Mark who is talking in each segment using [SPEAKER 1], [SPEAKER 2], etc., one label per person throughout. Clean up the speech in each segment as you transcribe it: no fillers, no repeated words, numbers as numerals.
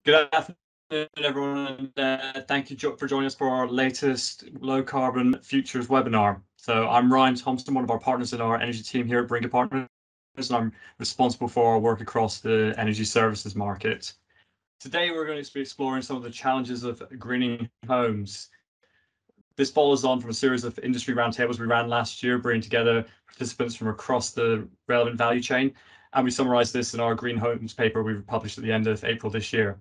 [SPEAKER 1] Good afternoon, everyone, and thank you for joining us for our latest Low Carbon Futures webinar. So I'm Ryan Thompson, one of our partners in our energy team here at Baringa Partners, and I'm responsible for our work across the energy services market. Today, we're going to be exploring some of the challenges of greening homes. This follows on from a series of industry roundtables we ran last year, bringing together participants from across the relevant value chain, and we summarised this in our Green Homes paper we published at the end of April this year.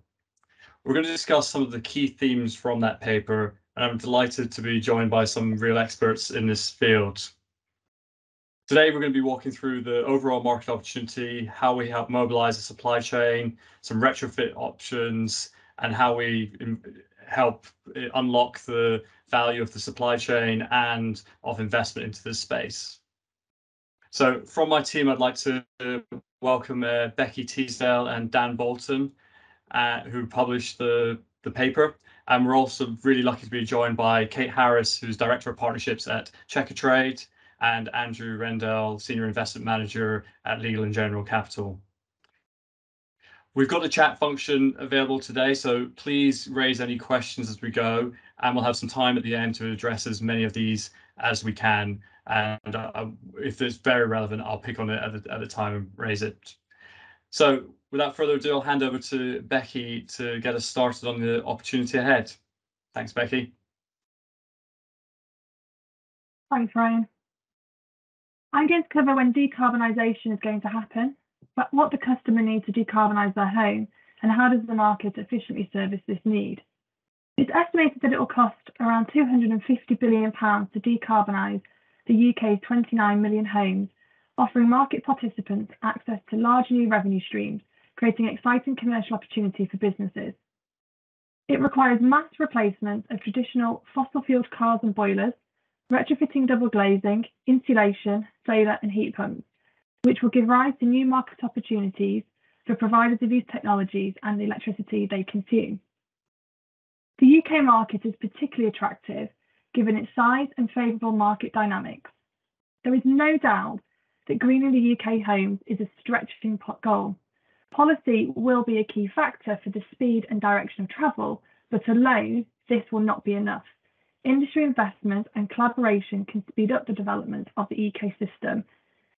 [SPEAKER 1] We're going to discuss some of the key themes from that paper, and I'm delighted to be joined by some real experts in this field. Today, we're going to be walking through the overall market opportunity, how we help mobilize the supply chain, some retrofit options, and how we help unlock the value of the supply chain and of investment into this space. So from my team, I'd like to welcome Becky Teasdale and Dan Bolton, who published the paper. And we're also really lucky to be joined by Kate Harris, who's Director of Partnerships at Checkatrade, and Andrew Rendel, Senior Investment Manager at Legal & General Capital. We've got the chat function available today, so please raise any questions as we go, and we'll have some time at the end to address as many of these as we can. And if it's very relevant, I'll pick on it at the time and raise it. So without further ado, I'll hand over to Becky to get us started on the opportunity ahead. Thanks, Becky.
[SPEAKER 2] Thanks, Ryan. I'm going to cover when decarbonisation is going to happen, but what the customer needs to decarbonise their home, and how does the market efficiently service this need. It's estimated that it will cost around £250 billion to decarbonise the UK's 29 million homes, offering market participants access to large new revenue streams, creating exciting commercial opportunity for businesses. It requires mass replacement of traditional fossil-fueled cars and boilers, retrofitting double glazing, insulation, solar and heat pumps, which will give rise to new market opportunities for providers of these technologies and the electricity they consume. The UK market is particularly attractive given its size and favourable market dynamics. There is no doubt that greening the UK homes is a stretching goal. Policy will be a key factor for the speed and direction of travel, but alone, this will not be enough. Industry investment and collaboration can speed up the development of the ecosystem.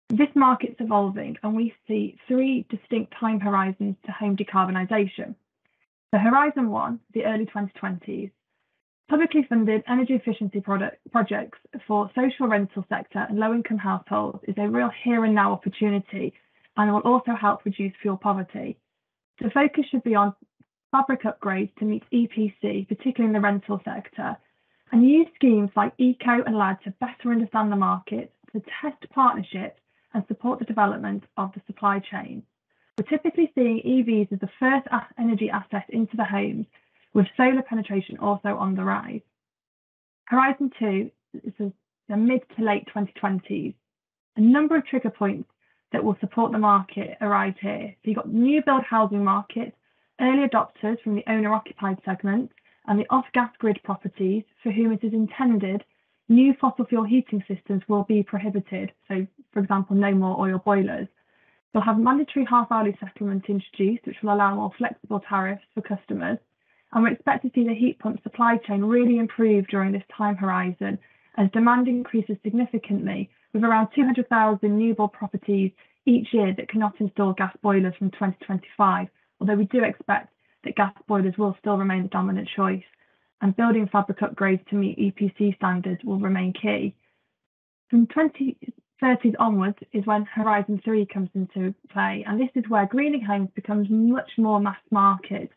[SPEAKER 2] This market's evolving, and we see three distinct time horizons to home decarbonisation. The Horizon 1, the early 2020s, publicly funded energy efficiency projects for social rental sector and low-income households is a real here and now opportunity, and will also help reduce fuel poverty. The focus should be on fabric upgrades to meet EPC, particularly in the rental sector, and use schemes like ECO and LAD to better understand the market, to test partnerships and support the development of the supply chain. We're typically seeing EVs as the first energy asset into the homes, with solar penetration also on the rise. Horizon 2 is the mid to late 2020s. A number of trigger points that will support the market arise here. So you've got new build housing market, early adopters from the owner-occupied segment, and the off-gas grid properties for whom it is intended new fossil fuel heating systems will be prohibited. So, for example, no more oil boilers. We'll have mandatory half-hourly settlement introduced, which will allow more flexible tariffs for customers. And we expect to see the heat pump supply chain really improve during this time horizon as demand increases significantly, with around 200,000 new build properties each year that cannot install gas boilers from 2025, although we do expect that gas boilers will still remain the dominant choice, and building fabric upgrades to meet EPC standards will remain key. From 2030s onwards is when Horizon 3 comes into play, and this is where greening homes becomes much more mass market,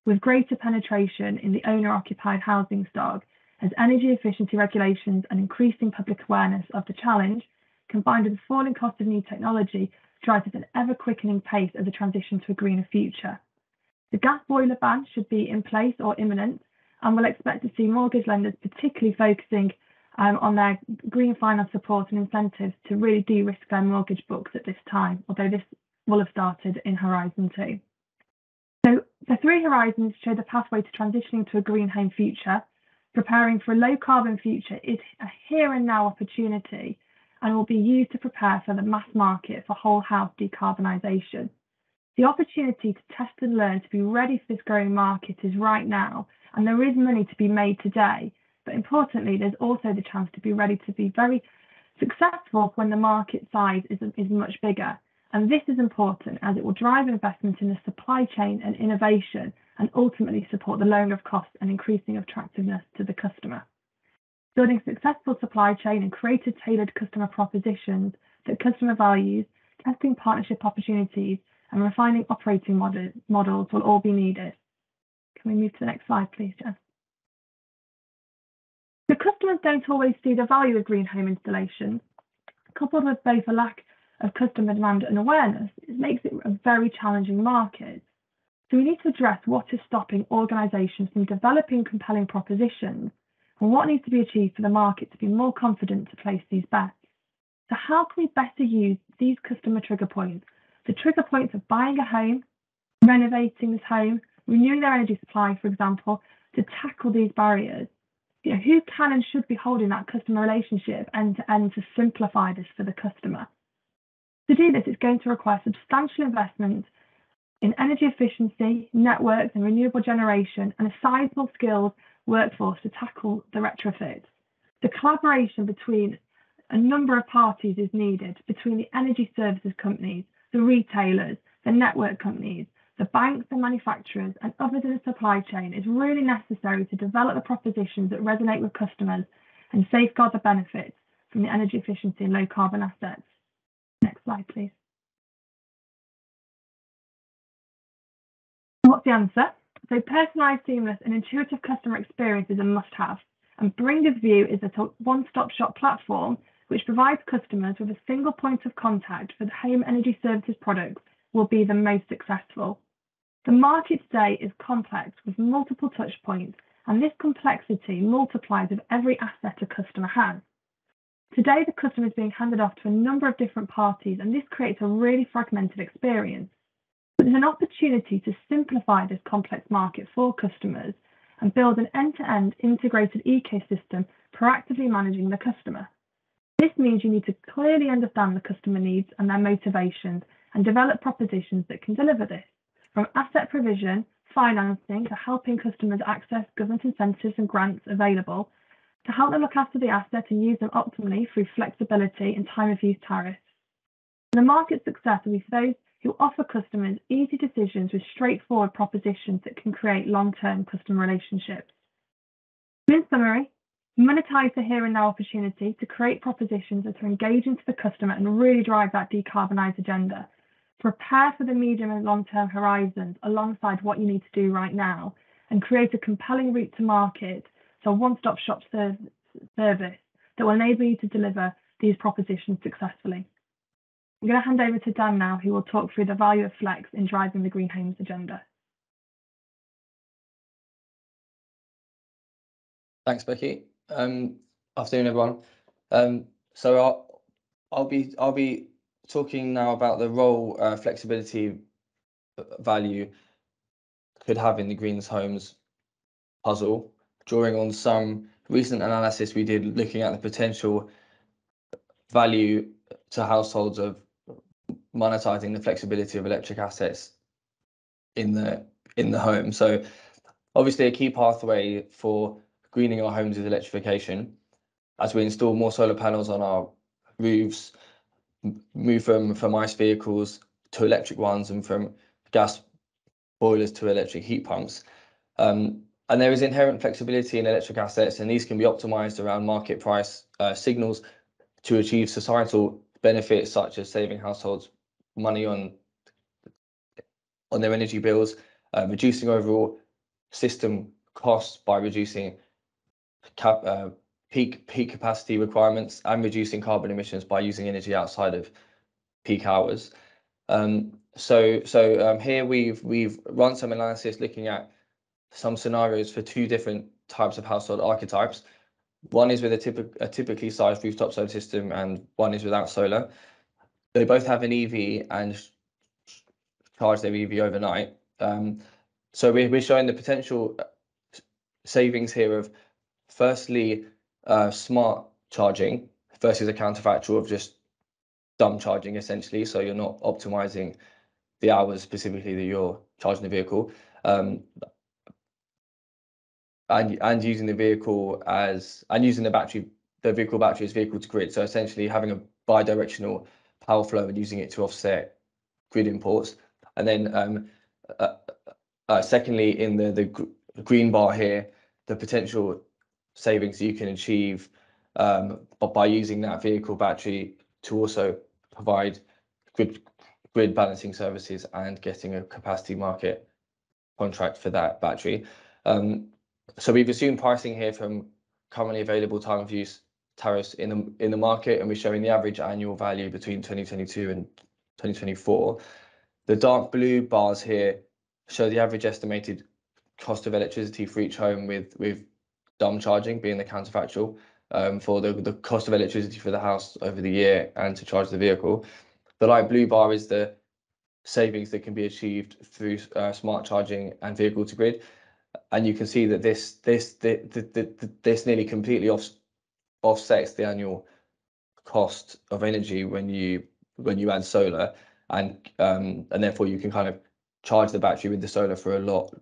[SPEAKER 2] with greater penetration in the owner-occupied housing stock, as energy efficiency regulations and increasing public awareness of the challenge, combined with the falling cost of new technology, drives at an ever-quickening pace of the transition to a greener future. The gas boiler ban should be in place or imminent, and we'll expect to see mortgage lenders particularly focusing on their green finance support and incentives to really de-risk their mortgage books at this time, although this will have started in Horizon 2. So the three horizons show the pathway to transitioning to a green home future. Preparing for a low carbon future is a here and now opportunity and will be used to prepare for the mass market for whole house decarbonisation. The opportunity to test and learn to be ready for this growing market is right now, and there is money to be made today. But importantly, there's also the chance to be ready to be very successful when the market size is much bigger. And this is important as it will drive investment in the supply chain and innovation and ultimately support the lowering of costs and increasing attractiveness to the customer. Building successful supply chain and creative tailored customer propositions that customer values, testing partnership opportunities, and refining operating models will all be needed. Can we move to the next slide, please, Jen? The customers don't always see the value of green home installations. Coupled with both a lack of customer demand and awareness, it makes it a very challenging market. So we need to address what is stopping organisations from developing compelling propositions and what needs to be achieved for the market to be more confident to place these bets. So how can we better use these customer trigger points? The trigger points of buying a home, renovating this home, renewing their energy supply, for example, to tackle these barriers. Who can and should be holding that customer relationship end to end to simplify this for the customer? To do this, it's going to require substantial investment in energy efficiency, networks and renewable generation, and a sizable skilled workforce to tackle the retrofit. The collaboration between a number of parties is needed, between the energy services companies, the retailers, the network companies, the banks, the manufacturers, and others in the supply chain is really necessary to develop the propositions that resonate with customers and safeguard the benefits from the energy efficiency and low carbon assets. Next slide, please. What's the answer? So personalised, seamless, and intuitive customer experience is a must-have. And Baringa's view is that a one-stop shop platform which provides customers with a single point of contact for the home energy services products will be the most successful. The market today is complex with multiple touch points, and this complexity multiplies with every asset a customer has. Today, the customer is being handed off to a number of different parties, and this creates a really fragmented experience. But there's an opportunity to simplify this complex market for customers and build an end-to-end integrated ecosystem proactively managing the customer. This means you need to clearly understand the customer needs and their motivations and develop propositions that can deliver this, from asset provision, financing, to helping customers access government incentives and grants available, to help them look after the asset and use them optimally through flexibility and time of use tariffs. And the market success will be for those who offer customers easy decisions with straightforward propositions that can create long-term customer relationships. In summary, monetize the here and now opportunity to create propositions that are engaging to the customer and really drive that decarbonised agenda. Prepare for the medium and long-term horizons alongside what you need to do right now, and create a compelling route to market, so a one-stop shop service that will enable you to deliver these propositions successfully. I'm going to hand over to Dan now, who will talk through the value of Flex in driving the Green Homes agenda.
[SPEAKER 3] Thanks, Becky. Afternoon, everyone. So I'll be talking now about the role flexibility value could have in the Green Homes puzzle, drawing on some recent analysis we did looking at the potential value to households of monetizing the flexibility of electric assets in the home. So obviously a key pathway for greening our homes is electrification. As we install more solar panels on our roofs, move from ICE vehicles to electric ones, and from gas boilers to electric heat pumps. And there is inherent flexibility in electric assets, and these can be optimized around market price signals to achieve societal benefits, such as saving households money on their energy bills, reducing overall system costs by reducing peak capacity requirements, and reducing carbon emissions by using energy outside of peak hours. So here we've run some analysis looking at some scenarios for two different types of household archetypes. One is with a typically sized rooftop solar system, and one is without solar. They both have an EV and charge their EV overnight. So we're showing the potential savings here of, firstly, smart charging versus a counterfactual of just dumb charging, essentially. So you're not optimizing the hours specifically that you're charging the vehicle, and using the vehicle using the vehicle battery as vehicle to grid. So essentially having a bi-directional power flow and using it to offset grid imports. And then secondly, in the green bar here, the potential savings you can achieve by using that vehicle battery to also provide grid balancing services and getting a capacity market contract for that battery. So we've assumed pricing here from currently available time of use tariffs in the market, and we're showing the average annual value between 2022 and 2024. The dark blue bars here show the average estimated cost of electricity for each home, with dumb charging being the counterfactual, for the cost of electricity for the house over the year and to charge the vehicle. The light blue bar is the savings that can be achieved through smart charging and vehicle to grid, and you can see that this nearly completely offsets the annual cost of energy when you add solar, and therefore you can kind of charge the battery with the solar for a lot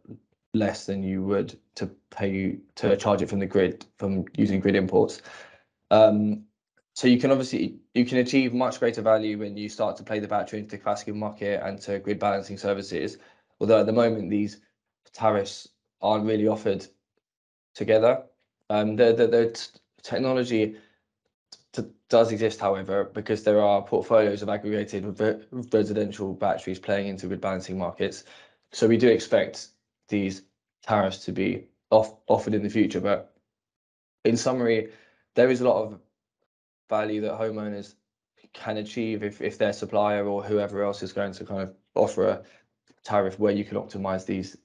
[SPEAKER 3] less than you would to pay to charge it from the grid, from using grid imports. So you can achieve much greater value when you start to play the battery into the capacity market and to grid balancing services. Although at the moment these tariffs aren't really offered together. The technology does exist, however, because there are portfolios of aggregated residential batteries playing into grid balancing markets. So we do expect these tariffs to be offered in the future. But in summary, there is a lot of value that homeowners can achieve if their supplier or whoever else is going to kind of offer a tariff where you can optimize these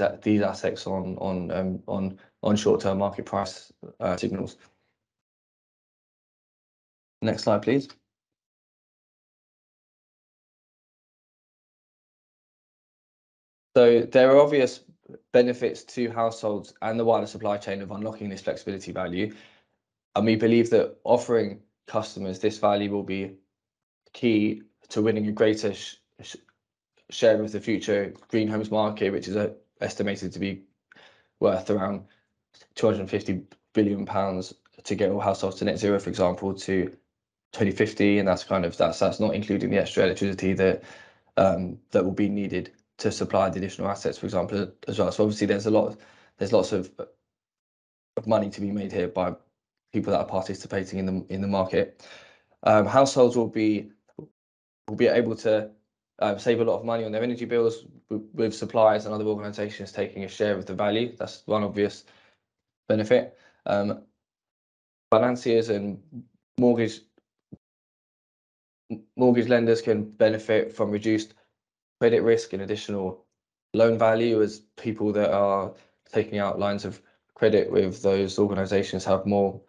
[SPEAKER 3] assets on short-term market price signals. Next slide, please. So there are obvious benefits to households and the wider supply chain of unlocking this flexibility value, and we believe that offering customers this value will be key to winning a greater share of the future green homes market, which is estimated to be worth around £250 billion to get all households to net zero, for example, to 2050, and that's not including the extra electricity that will be needed to supply the additional assets, for example, as well. So obviously there's lots of money to be made here by people that are participating in the market. Households will be able to save a lot of money on their energy bills, with suppliers and other organisations taking a share of the value. That's one obvious benefit. Financiers and mortgage lenders can benefit from reduced credit risk and additional loan value, as people that are taking out lines of credit with those organisations have more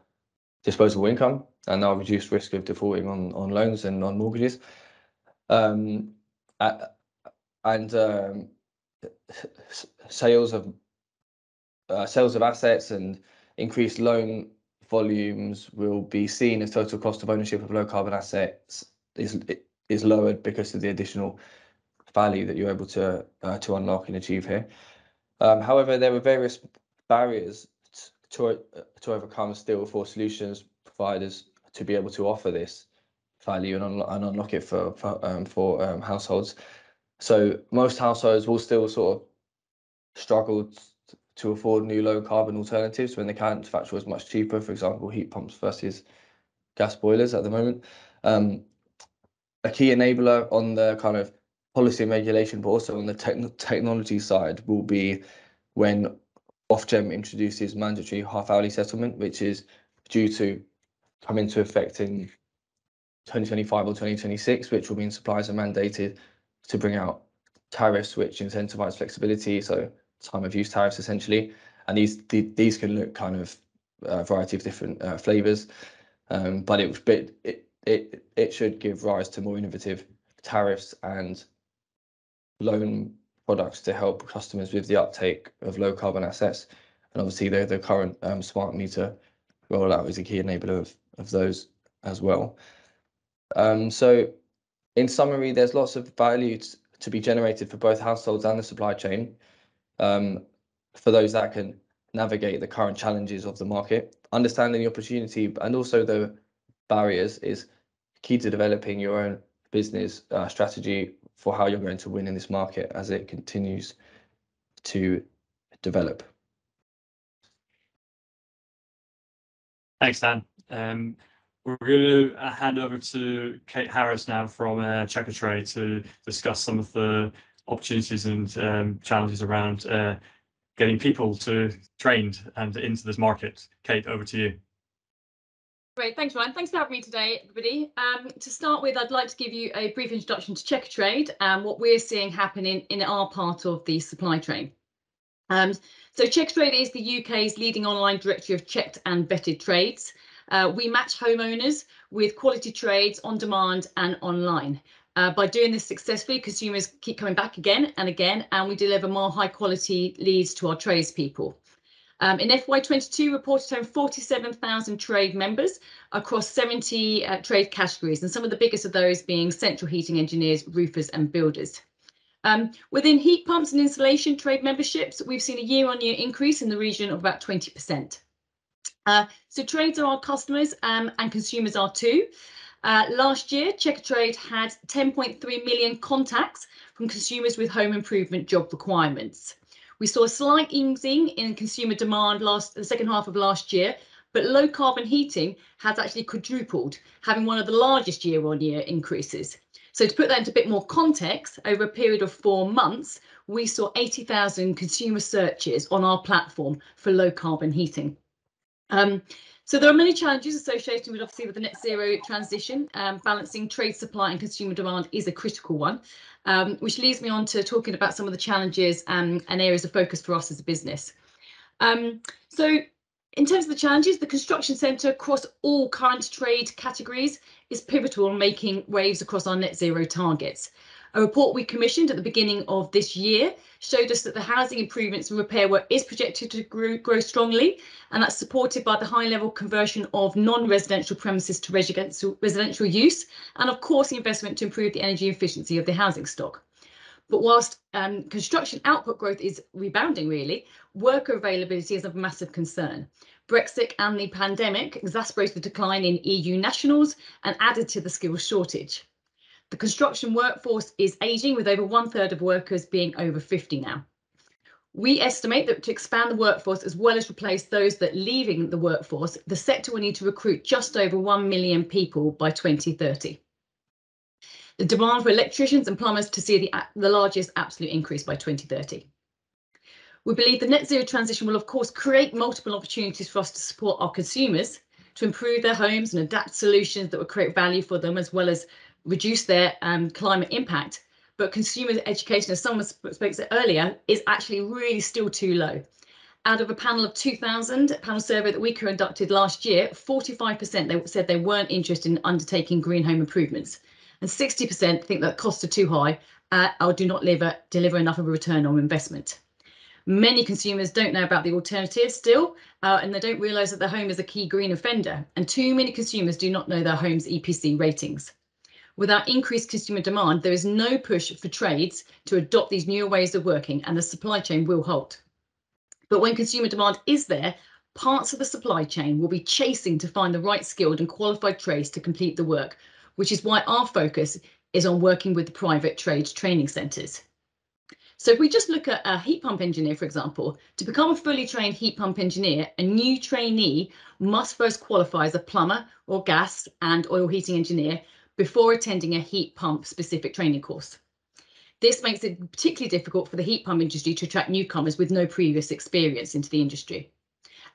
[SPEAKER 3] disposable income and are reduced risk of defaulting on loans and on mortgages. Sales of assets and increased loan volumes will be seen as total cost of ownership of low carbon assets is lowered because of the additional value that you're able to unlock and achieve here. However, there are various barriers to overcome still for solutions providers to be able to offer this value and unlock it for households. So most households will still sort of struggle to afford new low carbon alternatives when the counterfactual is much cheaper, for example, heat pumps versus gas boilers at the moment. A key enabler on the kind of policy and regulation, but also on the technology side, will be when Ofgem introduces mandatory half-hourly settlement, which is due to come into effect in 2025 or 2026, which will mean suppliers are mandated to bring out tariffs which incentivize flexibility, so time of use tariffs essentially. And these can look kind of a variety of different flavors, but it should give rise to more innovative tariffs and loan products to help customers with the uptake of low carbon assets. And obviously the current smart meter rollout is a key enabler of those as well. So In summary, there's lots of value to be generated for both households and the supply chain, for those that can navigate the current challenges of the market. Understanding the opportunity and also the barriers is key to developing your own business strategy for how you're going to win in this market as it continues to develop.
[SPEAKER 1] Thanks, Dan. We're going to hand over to Kate Harris now from Checkatrade to discuss some of the opportunities and challenges around getting people trained and into this market. Kate, over to you.
[SPEAKER 4] Great, thanks Ryan. Thanks for having me today, everybody. To start with, I'd like to give you a brief introduction to Checkatrade and what we're seeing happening in our part of the supply chain. So Checkatrade is the UK's leading online directory of checked and vetted trades. We match homeowners with quality trades on demand and online. By doing this successfully, consumers keep coming back again and again, and we deliver more high quality leads to our tradespeople. In FY22, reported home 47,000 trade members across 70 trade categories, and some of the biggest of those being central heating engineers, roofers and builders. Within heat pumps and insulation trade memberships, we've seen a year-on-year increase in the region of about 20%. So trades are our customers and consumers are too. Last year, Checkatrade had 10.3 million contacts from consumers with home improvement job requirements. We saw a slight easing in consumer demand the second half of last year, but low carbon heating has actually quadrupled, having one of the largest year-on-year increases. So to put that into a bit more context, over a period of 4 months, we saw 80,000 consumer searches on our platform for low carbon heating. So there are many challenges associated with obviously with the net zero transition. Balancing trade supply and consumer demand is a critical one, which leads me on to talking about some of the challenges and areas of focus for us as a business. So in terms of the challenges, the construction sector across all current trade categories is pivotal in making waves across our net zero targets. A report we commissioned at the beginning of this year showed us that the housing improvements and repair work is projected to grow strongly, and that's supported by the high level conversion of non-residential premises to residential use, and of course the investment to improve the energy efficiency of the housing stock. But whilst construction output growth is rebounding really, worker availability is of massive concern. Brexit and the pandemic exacerbated the decline in EU nationals and added to the skills shortage. The construction workforce is ageing, with over 1/3 of workers being over 50 now. We estimate that to expand the workforce as well as replace those that are leaving the workforce, the sector will need to recruit just over 1 million people by 2030. The demand for electricians and plumbers to see the largest absolute increase by 2030. We believe the net zero transition will of course create multiple opportunities for us to support our consumers to improve their homes and adapt solutions that will create value for them as well as reduce their climate impact. But consumer education, as someone spoke earlier, is actually really still too low. Out of a panel of 2,000 panel survey that we conducted last year, 45% they said they weren't interested in undertaking green home improvements, and 60% think that costs are too high or do not deliver enough of a return on investment. Many consumers don't know about the alternatives still, and they don't realise that their home is a key green offender, and too many consumers do not know their home's EPC ratings. Without increased consumer demand, there is no push for trades to adopt these newer ways of working, and the supply chain will halt. But when consumer demand is there, parts of the supply chain will be chasing to find the right skilled and qualified trades to complete the work, which is why our focus is on working with the private trades training centres. So if we just look at a heat pump engineer, for example, to become a fully trained heat pump engineer, a new trainee must first qualify as a plumber or gas and oil heating engineer before attending a heat pump specific training course. This makes it particularly difficult for the heat pump industry to attract newcomers with no previous experience into the industry.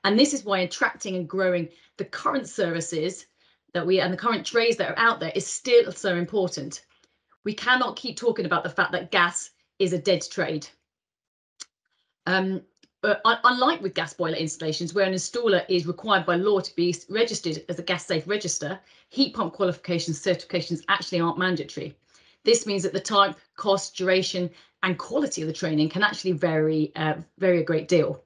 [SPEAKER 4] And this is why attracting and growing the current services and the current trades that are out there is still so important. We cannot keep talking about the fact that gas is a dead trade. But unlike with gas boiler installations, where an installer is required by law to be registered as a gas safe register, heat pump qualifications certifications actually aren't mandatory. This means that the type, cost, duration and quality of the training can actually vary a great deal.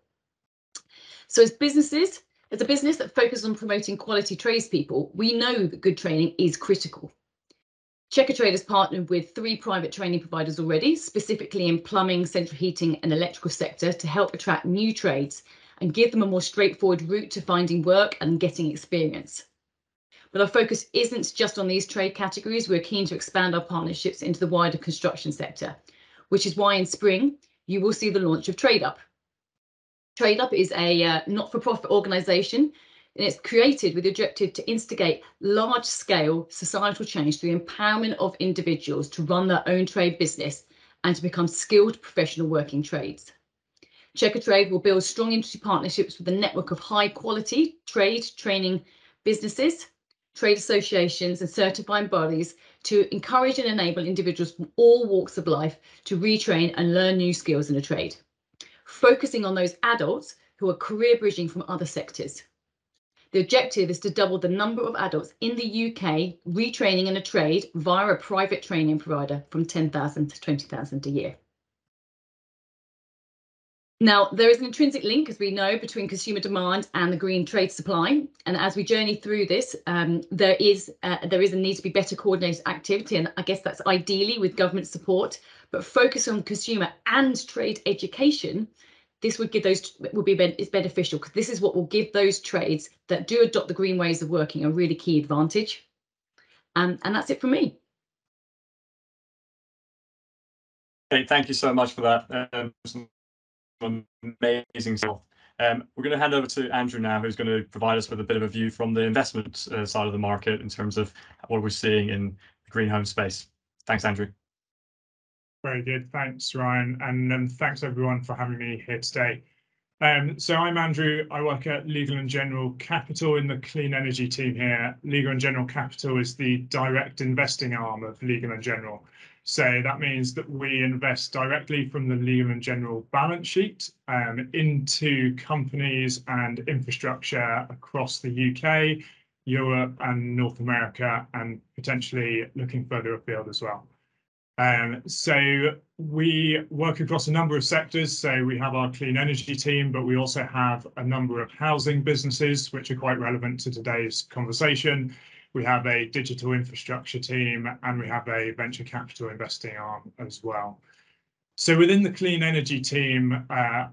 [SPEAKER 4] So as a business that focuses on promoting quality tradespeople, we know that good training is critical. Checkatrade has partnered with 3 private training providers already, specifically in plumbing, central heating and electrical sector, to help attract new trades and give them a more straightforward route to finding work and getting experience. But our focus isn't just on these trade categories. We're keen to expand our partnerships into the wider construction sector, which is why in spring you will see the launch of TradeUp. TradeUp is a not-for-profit organisation, and it's created with the objective to instigate large-scale societal change through the empowerment of individuals to run their own trade business and to become skilled professional working trades. Checkatrade will build strong industry partnerships with a network of high-quality trade training businesses, trade associations and certifying bodies to encourage and enable individuals from all walks of life to retrain and learn new skills in a trade, focusing on those adults who are career bridging from other sectors. The objective is to double the number of adults in the UK retraining in a trade via a private training provider from 10,000 to 20,000 a year. Now, there is an intrinsic link, as we know, between consumer demand and the green trade supply. And as we journey through this, there is a need to be better coordinated activity. And I guess that's ideally with government support, but focus on consumer and trade education. This would give those is beneficial, because this is what will give those trades that do adopt the green ways of working a really key advantage. And that's it from me.
[SPEAKER 1] Okay, thank you so much for that. Amazing stuff. We're going to hand over to Andrew now, who's going to provide us with a bit of a view from the investment side of the market in terms of what we're seeing in the green home space. Thanks, Andrew.
[SPEAKER 5] Very good. Thanks, Ryan. And thanks, everyone, for having me here today. So I'm Andrew. I work at Legal & General Capital in the clean energy team here. Legal & General Capital is the direct investing arm of Legal & General. So that means that we invest directly from the Legal & General balance sheet into companies and infrastructure across the UK, Europe and North America, and potentially looking further afield as well. So we work across a number of sectors. So we have our clean energy team, but we also have a number of housing businesses, which are quite relevant to today's conversation. We have a digital infrastructure team, and we have a venture capital investing arm as well. So within the clean energy team,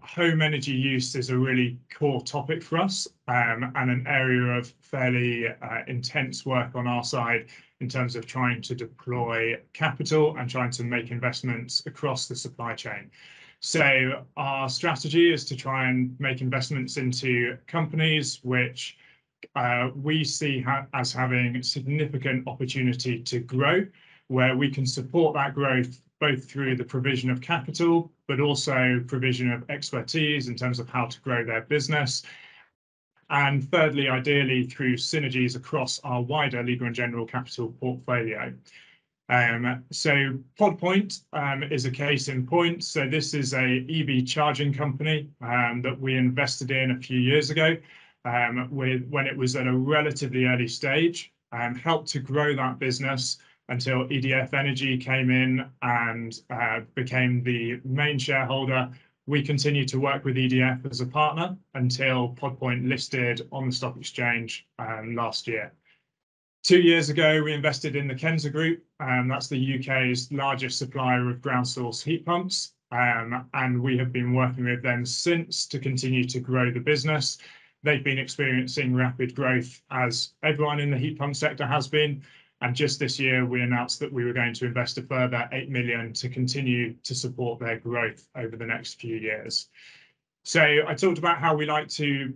[SPEAKER 5] home energy use is a really core topic for us, and an area of fairly intense work on our side in terms of trying to deploy capital and trying to make investments across the supply chain. So our strategy is to try and make investments into companies which we see as having significant opportunity to grow, where we can support that growth both through the provision of capital, but also provision of expertise in terms of how to grow their business. And thirdly, ideally, through synergies across our wider Legal & General Capital portfolio. So PodPoint is a case in point. So this is a EV charging company that we invested in a few years ago when it was at a relatively early stage, helped to grow that business until EDF Energy came in and became the main shareholder. We continued to work with EDF as a partner until PodPoint listed on the stock exchange last year. 2 years ago, we invested in the Kensa Group, that's the UK's largest supplier of ground source heat pumps, and we have been working with them since to continue to grow the business. They've been experiencing rapid growth, as everyone in the heat pump sector has been. And just this year, we announced that we were going to invest a further 8 million to continue to support their growth over the next few years. So I talked about how we like to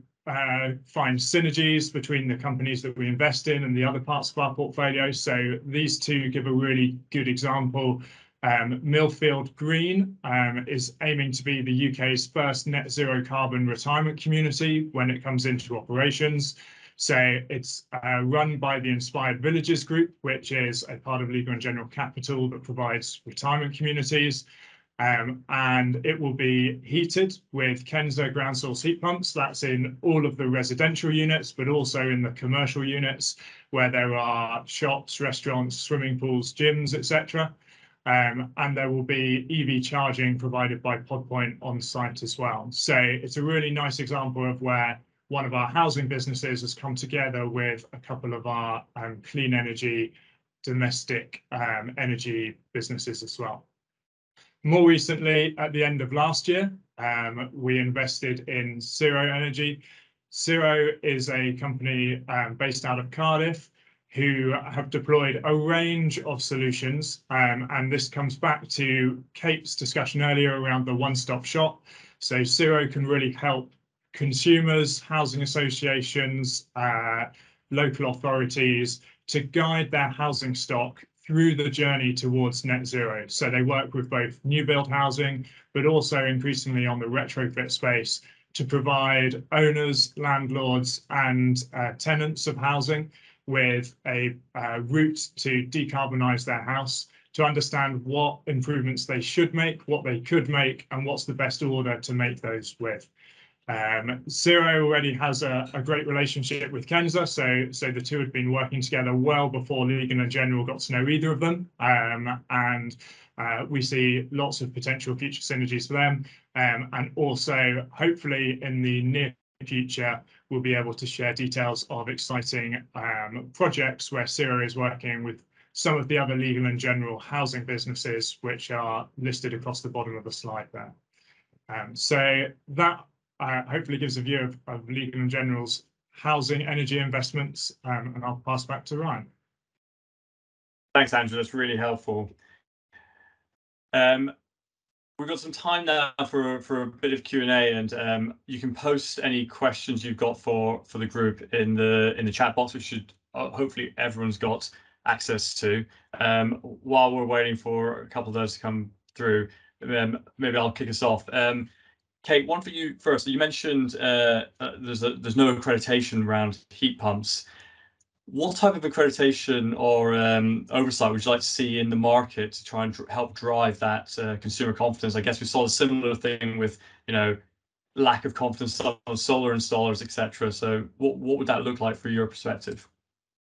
[SPEAKER 5] find synergies between the companies that we invest in and the other parts of our portfolio. So these two give a really good example. Millfield Green is aiming to be the UK's first net zero carbon retirement community when it comes into operations. So it's run by the Inspired Villages Group, which is a part of Legal & General Capital that provides retirement communities. And it will be heated with Kensa ground source heat pumps. That's in all of the residential units, but also in the commercial units where there are shops, restaurants, swimming pools, gyms, etc. And there will be EV charging provided by PodPoint on site as well. So it's a really nice example of where one of our housing businesses has come together with a couple of our clean energy domestic energy businesses as well. More recently, at the end of last year, we invested in Zero Energy. Zero is a company based out of Cardiff who have deployed a range of solutions. And this comes back to Kate's discussion earlier around the one-stop shop. So Zero can really help consumers, housing associations, local authorities to guide their housing stock through the journey towards net zero. So they work with both new build housing, but also increasingly on the retrofit space to provide owners, landlords, and tenants of housing with a route to decarbonize their house, to understand what improvements they should make, what they could make, and what's the best order to make those with. Zero already has a great relationship with Kenza, so the two had been working together well before Legal & General got to know either of them, and we see lots of potential future synergies for them, and also hopefully in the near future we'll be able to share details of exciting projects where Zero is working with some of the other Legal & General housing businesses which are listed across the bottom of the slide there. So that hopefully gives a view of Legal & General's housing energy investments, and I'll pass back to Ryan.
[SPEAKER 1] Thanks, Andrew. That's really helpful. We've got some time now for a bit of Q&A, and you can post any questions you've got for the group in the chat box, which should hopefully everyone's got access to. While we're waiting for a couple of those to come through, maybe I'll kick us off. Kate, one for you first. You mentioned there's no accreditation around heat pumps. What type of accreditation or oversight would you like to see in the market to try and help drive that consumer confidence? I guess we saw a similar thing with, lack of confidence on solar installers, etc. So what would that look like from your perspective?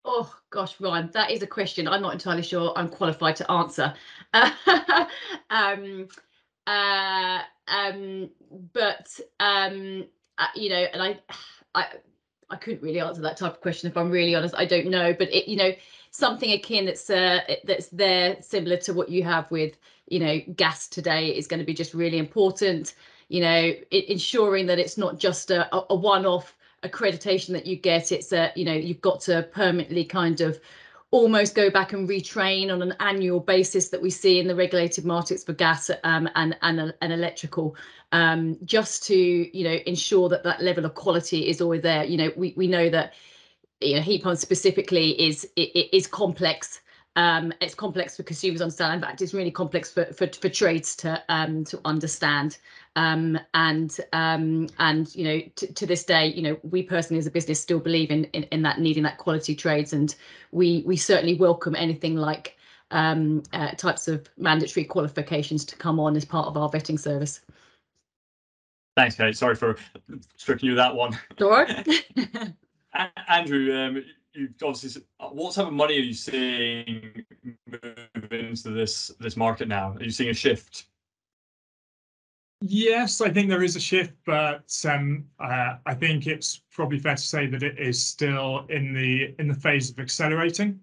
[SPEAKER 4] Oh gosh, Ryan, that is a question I'm not entirely sure I'm qualified to answer. And I couldn't really answer that type of question if I'm really honest. I don't know, but something akin that's there similar to what you have with gas today is going to be just really important. Ensuring that it's not just a one-off accreditation that you get. It's you've got to permanently kind of almost go back and retrain on an annual basis that we see in the regulated markets for gas and electrical, just to ensure that level of quality is always there. We know that heat pumps specifically is complex. It's complex for consumers to understand. In fact, it's really complex for trades to understand. To this day, we personally as a business still believe in that needing that quality trades, and we certainly welcome anything like types of mandatory qualifications to come on as part of our vetting service.
[SPEAKER 1] Thanks, Kate. Sorry for stripping you that one.
[SPEAKER 4] All right.
[SPEAKER 1] Andrew, you obviously, what type of money are you seeing move into this market now? Are you seeing a shift?
[SPEAKER 5] Yes, I think there is a shift, but I think it's probably fair to say that it is still in the phase of accelerating.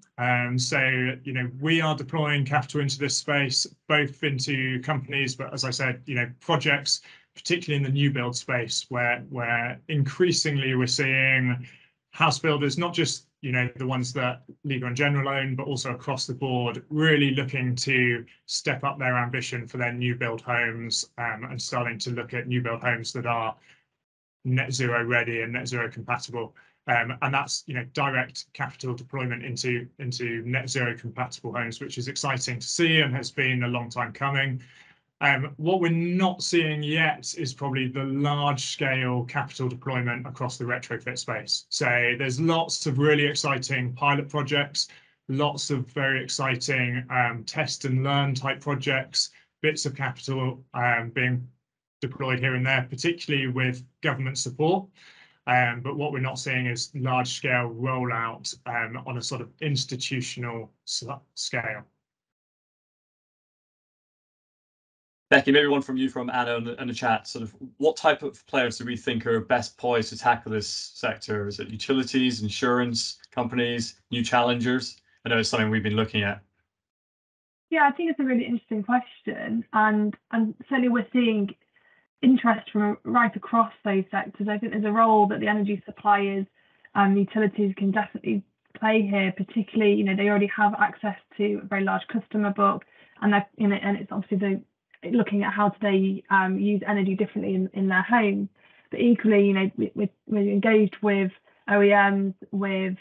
[SPEAKER 5] So we are deploying capital into this space, both into companies, but as I said, projects, particularly in the new build space, where increasingly we're seeing house builders, not just the ones that Legal & General own, but also across the board, really looking to step up their ambition for their new build homes, and starting to look at new build homes that are net zero ready and net zero compatible. And that's direct capital deployment into net zero compatible homes, which is exciting to see and has been a long time coming. What we're not seeing yet is probably the large-scale capital deployment across the retrofit space. So there's lots of really exciting pilot projects, lots of very exciting test and learn type projects, bits of capital being deployed here and there, particularly with government support. But what we're not seeing is large-scale rollout on a sort of institutional scale.
[SPEAKER 1] Becky, maybe one from you, from Anna in the chat. Sort of, what type of players do we think are best poised to tackle this sector? Is it utilities, insurance companies, new challengers? I know it's something we've been looking at.
[SPEAKER 2] Yeah, I think it's a really interesting question, and certainly we're seeing interest from right across those sectors. I think there's a role that the energy suppliers and utilities can definitely play here, particularly, they already have access to a very large customer book, and they're, and it's obviously looking at how do they use energy differently in their homes. But equally, we're engaged with OEMs, with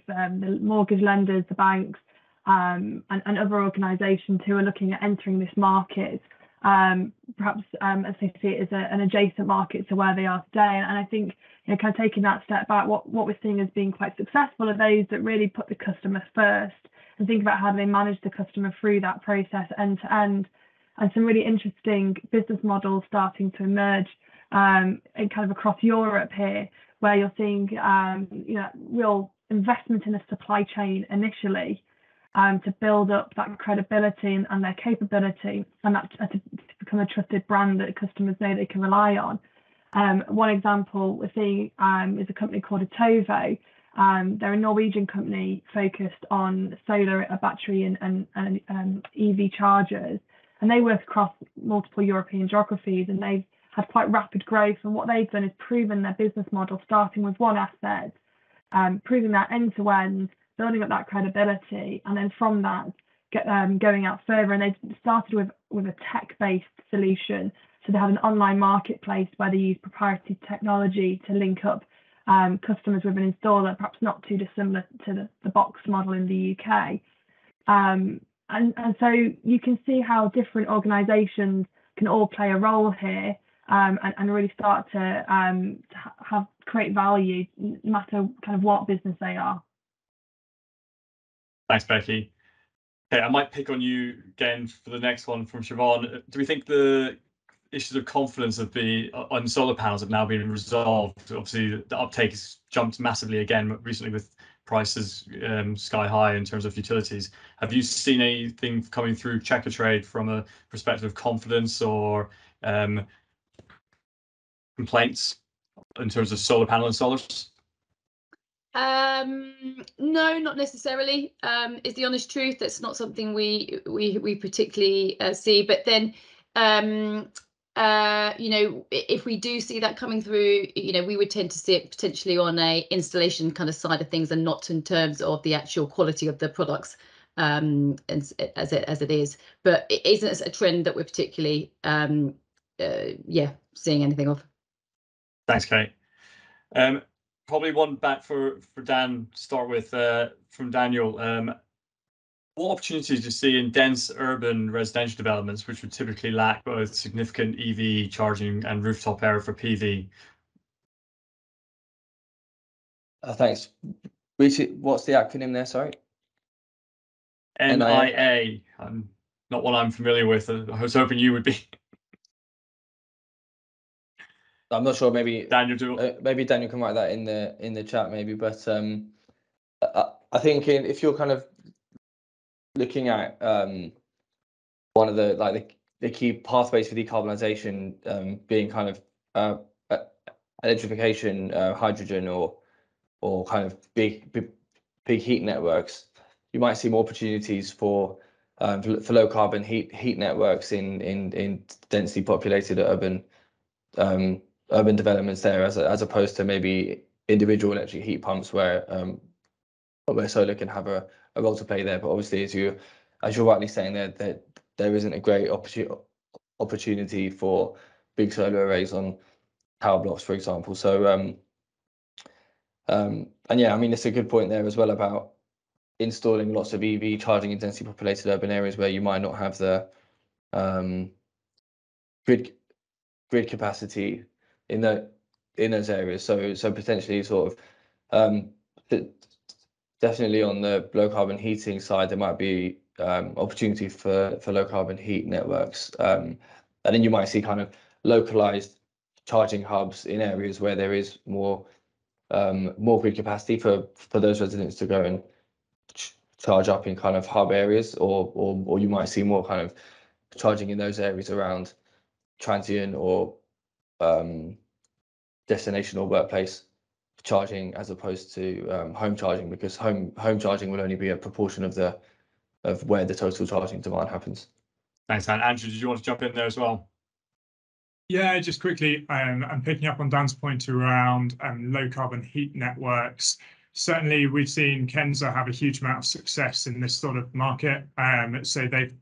[SPEAKER 2] the mortgage lenders, the banks, and other organisations who are looking at entering this market, perhaps as they see it as an adjacent market to where they are today. And I think, kind of taking that step back, what we're seeing as being quite successful are those that really put the customer first and think about how do they manage the customer through that process end to end. And some really interesting business models starting to emerge kind of across Europe here, where you're seeing real investment in a supply chain initially, to build up that credibility and their capability, and that to become a trusted brand that customers know they can rely on. One example we're seeing is a company called Atovo. They're a Norwegian company focused on solar, battery, and EV chargers, and they work across multiple European geographies, and they've had quite rapid growth. And what they've done is proven their business model, starting with one asset, proving that end to end, building up that credibility, and then from that going out further. And they started with a tech-based solution, so they have an online marketplace where they use proprietary technology to link up customers with an installer, perhaps not too dissimilar to the box model in the UK. And so you can see how different organisations can all play a role here, and really start to create value, no matter kind of what business they are.
[SPEAKER 1] Thanks, Becky. Okay, I might pick on you again for the next one from Siobhan. Do we think the issues of confidence on solar panels have now been resolved? Obviously, the uptake has jumped massively again recently with prices sky high in terms of utilities. Have you seen anything coming through Checkatrade from a perspective of confidence or complaints in terms of solar panel installers?
[SPEAKER 4] No, not necessarily. Is the honest truth. That's not something we particularly see. But then, if we do see that coming through, we would tend to see it potentially on a installation kind of side of things, and not in terms of the actual quality of the products, as it is. But it isn't a trend that we're particularly, seeing anything of.
[SPEAKER 1] Thanks, Kate. Probably one back for Dan to start with, from Daniel. What opportunities do you see in dense urban residential developments, which would typically lack both significant EV charging and rooftop area for PV?
[SPEAKER 3] Thanks. What's the acronym there? Sorry.
[SPEAKER 1] NIA. Not one I'm familiar with. I was hoping you would be.
[SPEAKER 3] I'm not sure. Maybe
[SPEAKER 1] Daniel,
[SPEAKER 3] maybe Daniel can write that in the chat, maybe. But I think if you're kind of looking at one of the key pathways for decarbonisation, being kind of electrification, hydrogen, or kind of big heat networks, you might see more opportunities for low carbon heat networks in densely populated urban developments there, as opposed to maybe individual electric heat pumps where solar can have a role to play there. But obviously, as you're rightly saying, there isn't a great opportunity for big solar arrays on tower blocks, for example. So and yeah, I mean, it's a good point there as well about installing lots of EV charging in densely populated urban areas where you might not have the grid capacity in those areas. So potentially sort of definitely on the low carbon heating side, there might be opportunity for low carbon heat networks, and then you might see kind of localized charging hubs in areas where there is more grid capacity for those residents to go and charge up in kind of hub areas, or you might see more kind of charging in those areas around transient or destination or workplace charging as opposed to home charging, because home charging will only be a proportion of where the total charging demand happens.
[SPEAKER 1] Thanks, Dan. Andrew, did you want to jump in there as well?
[SPEAKER 5] Yeah, just quickly, I'm picking up on Dan's point around low carbon heat networks. Certainly, we've seen Kenza have a huge amount of success in this sort of market. So they've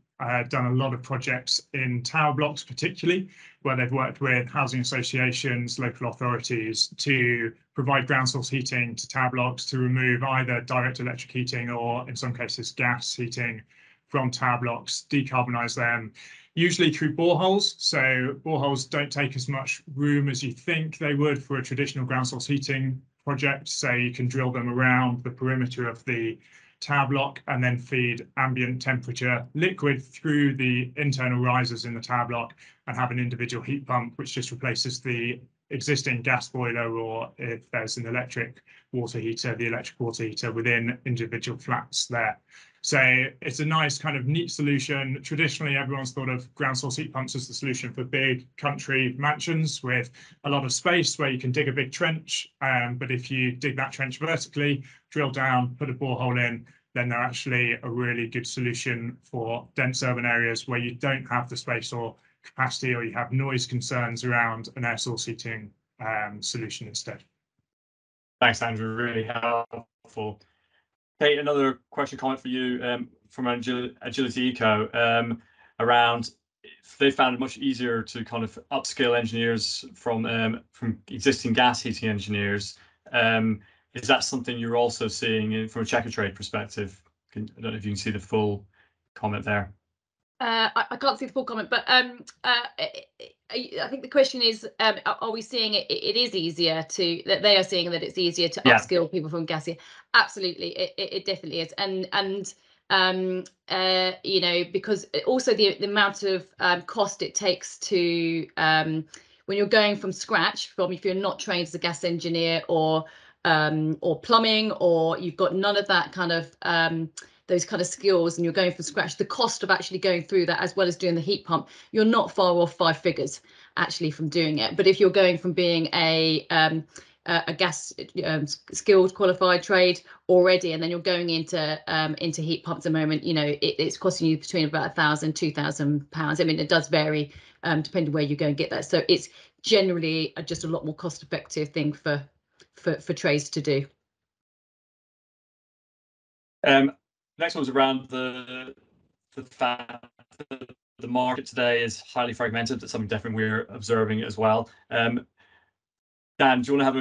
[SPEAKER 5] done a lot of projects in tower blocks, particularly, where they've worked with housing associations, local authorities to provide ground source heating to tower blocks to remove either direct electric heating or, in some cases, gas heating from tower blocks, decarbonise them, usually through boreholes. So boreholes don't take as much room as you think they would for a traditional ground source heating project. So you can drill them around the perimeter of the tower block and then feed ambient temperature liquid through the internal risers in the tower block and have an individual heat pump, which just replaces the existing gas boiler, or if there's an electric water heater, the electric water heater within individual flats there. So it's a nice kind of neat solution. Traditionally, everyone's thought of ground source heat pumps as the solution for big country mansions with a lot of space where you can dig a big trench. But if you dig that trench vertically, drill down, put a borehole in, then they're actually a really good solution for dense urban areas where you don't have the space or capacity, or you have noise concerns around an air source heating solution instead.
[SPEAKER 1] Thanks, Andrew. Really helpful. Kate, another question, comment for you from Agility Eco around if they found it much easier to kind of upskill engineers from existing gas heating engineers. Is that something you're also seeing from a Checkatrade perspective? I don't know if you can see the full comment there.
[SPEAKER 4] I can't see the full comment, but I think the question is, are we seeing it is easier to, that they are seeing that it's easier to upskill people from gas? Absolutely, it definitely is. And you know, because also the amount of cost it takes to, when you're going from scratch, from if you're not trained as a gas engineer or plumbing, or you've got none of that kind of those kind of skills, and you're going from scratch, the cost of actually going through that, as well as doing the heat pump, you're not far off 5 figures actually from doing it. But if you're going from being a gas skilled qualified trade already, and then you're going into heat pumps at the moment, you know, it's costing you between about £1,000–2,000. I mean, it does vary depending where you go and get that. So it's generally just a lot more cost effective thing for trades to do.
[SPEAKER 1] Next one's around the fact that the market today is highly fragmented. That's something definitely we're observing as well. Dan, do you want to have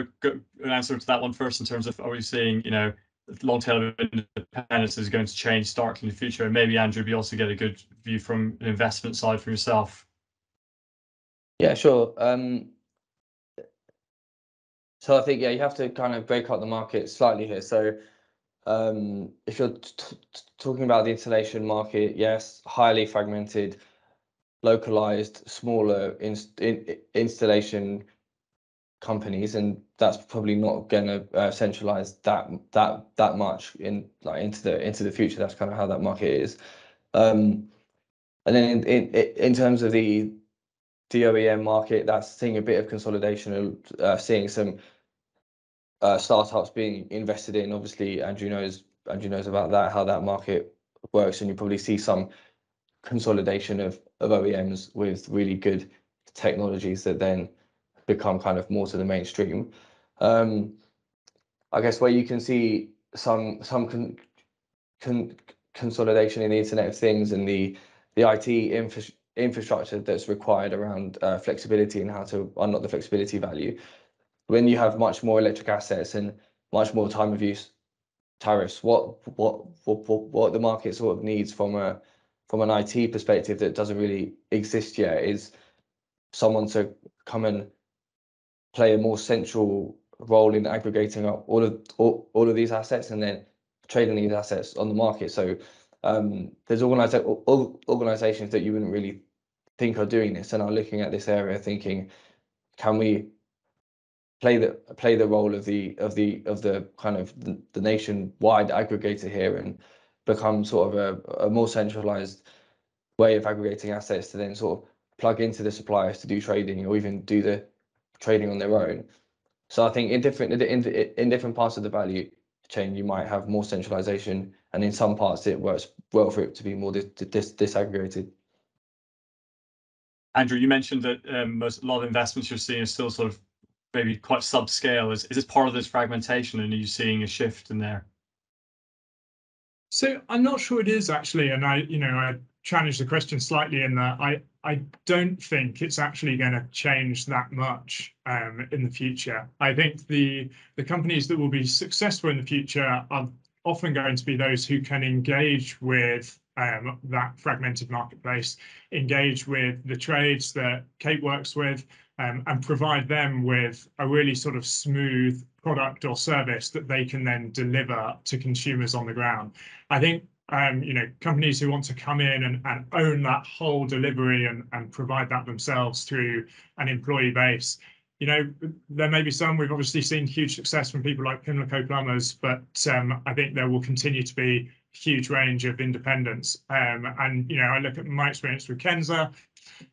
[SPEAKER 1] an answer to that one first, in terms of, are we seeing, you know, the long tail of independence is going to change starkly in the future? And maybe, Andrew, we also get a good view from an investment side from yourself.
[SPEAKER 3] Yeah, sure. So I think, yeah, you have to kind of break up the market slightly here. So if you're talking about the installation market, yes, highly fragmented, localized, smaller installation companies, and that's probably not going to centralize that much into the future. That's kind of how that market is. And then in terms of the OEM market, that's seeing a bit of consolidation, seeing some startups being invested in. Obviously, Andrew knows about that, how that market works, and you probably see some consolidation of OEMs with really good technologies that then become kind of more to the mainstream. I guess where you can see some consolidation in the Internet of Things and the IT infrastructure that's required around flexibility and how to unlock the flexibility value. When you have much more electric assets and much more time of use tariffs, what the market sort of needs from an IT perspective that doesn't really exist yet is someone to come and play a more central role in aggregating up all of these assets and then trading these assets on the market. So there's organizations that you wouldn't really think are doing this and are looking at this area thinking, can we play the role of the kind of the nationwide aggregator here and become sort of a more centralized way of aggregating assets to then sort of plug into the suppliers to do trading, or even do the trading on their own. So I think in different parts of the value chain, you might have more centralization, and in some parts it works well for it to be more disaggregated.
[SPEAKER 1] Andrew, you mentioned that a lot of investments you're seeing are still sort of maybe quite subscale. Is this part of this fragmentation, and are you seeing a shift in there?
[SPEAKER 5] So I'm not sure it is actually, and I challenge the question slightly in that I don't think it's actually going to change that much in the future. I think the companies that will be successful in the future are often going to be those who can engage with that fragmented marketplace, engage with the trades that Kate works with, and provide them with a really sort of smooth product or service that they can then deliver to consumers on the ground. I think companies who want to come in and own that whole delivery and provide that themselves through an employee base. There may be some. We've obviously seen huge success from people like Pimlico Plumbers, but I think there will continue to be a huge range of independents. And I look at my experience with Kenza.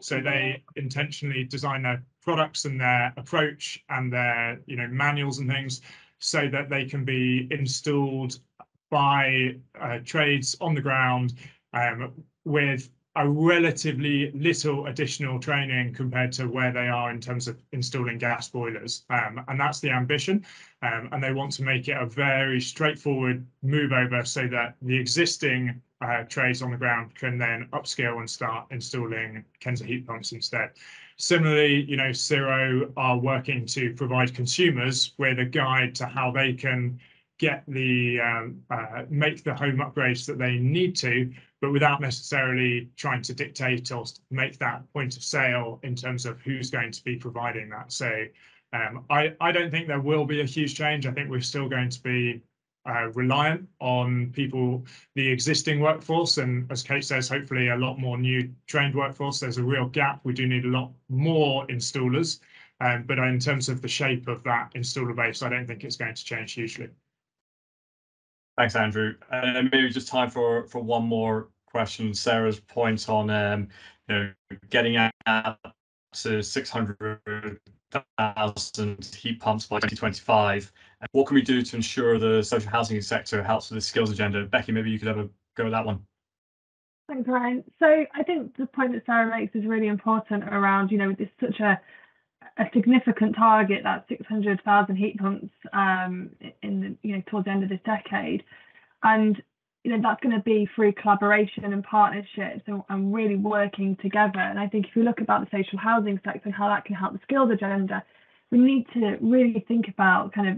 [SPEAKER 5] So they intentionally design their products and their approach and their manuals and things so that they can be installed by trades on the ground with a relatively little additional training compared to where they are in terms of installing gas boilers. And that's the ambition. And they want to make it a very straightforward move over so that the existing trades on the ground can then upscale and start installing Kenza heat pumps instead. Similarly, Ciro are working to provide consumers with a guide to how they can get make the home upgrades that they need to, but without necessarily trying to dictate or make that point of sale in terms of who's going to be providing that. So I don't think there will be a huge change. I think we're still going to be reliant on people, the existing workforce, and as Kate says, hopefully a lot more new trained workforce. There's a real gap. We do need a lot more installers, but in terms of the shape of that installer base, I don't think it's going to change hugely.
[SPEAKER 1] Thanks, Andrew. And maybe just time for one more question. Sarah's point on getting out to 600,000 heat pumps by 2025. What can we do to ensure the social housing sector helps with the skills agenda? Becky, maybe you could have a go at that one.
[SPEAKER 2] Thanks, Ryan. So I think the point that Sarah makes is really important around, it's such a significant target, that 600,000 heat pumps in the, towards the end of this decade, and that's going to be through collaboration and partnerships and really working together. And I think if you look about the social housing sector and how that can help the skills agenda, we need to really think about kind of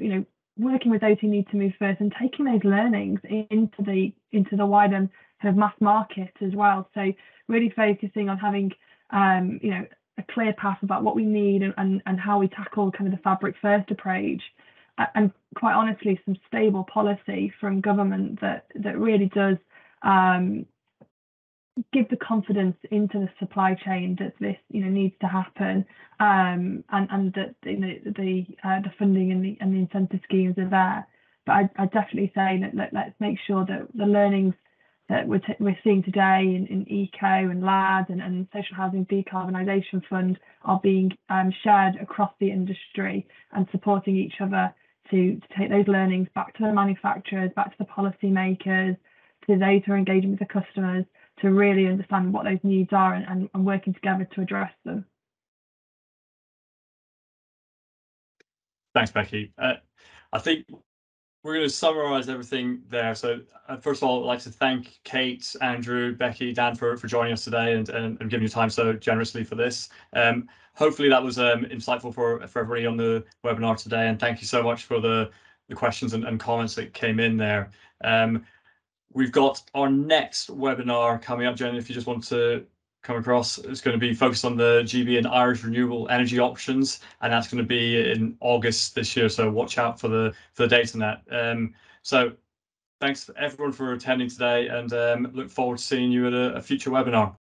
[SPEAKER 2] working with those who need to move first and taking those learnings into the wider kind of mass market as well. So really focusing on having a clear path about what we need and how we tackle kind of the fabric first approach, and quite honestly some stable policy from government that really does give the confidence into the supply chain that this needs to happen, and that the funding and the incentive schemes are there. But I definitely say that let's make sure that the learnings that we're seeing today in eco and LAD and social housing decarbonisation fund are being shared across the industry and supporting each other to take those learnings back to the manufacturers, back to the policy makers, to those who are engaging with the customers, to really understand what those needs are and working together to address them.
[SPEAKER 1] Thanks, Becky. I think we're going to summarize everything there. So first of all, I'd like to thank Kate, Andrew, Becky, Dan for joining us today and giving your time so generously for this. Hopefully that was insightful for everybody on the webinar today. And thank you so much for the questions and comments that came in there. We've got our next webinar coming up, Jen, if you just want to come across. It's going to be focused on the GB and Irish renewable energy options, and that's going to be in August this year. So watch out for the date on that. So thanks everyone for attending today, and look forward to seeing you at a future webinar.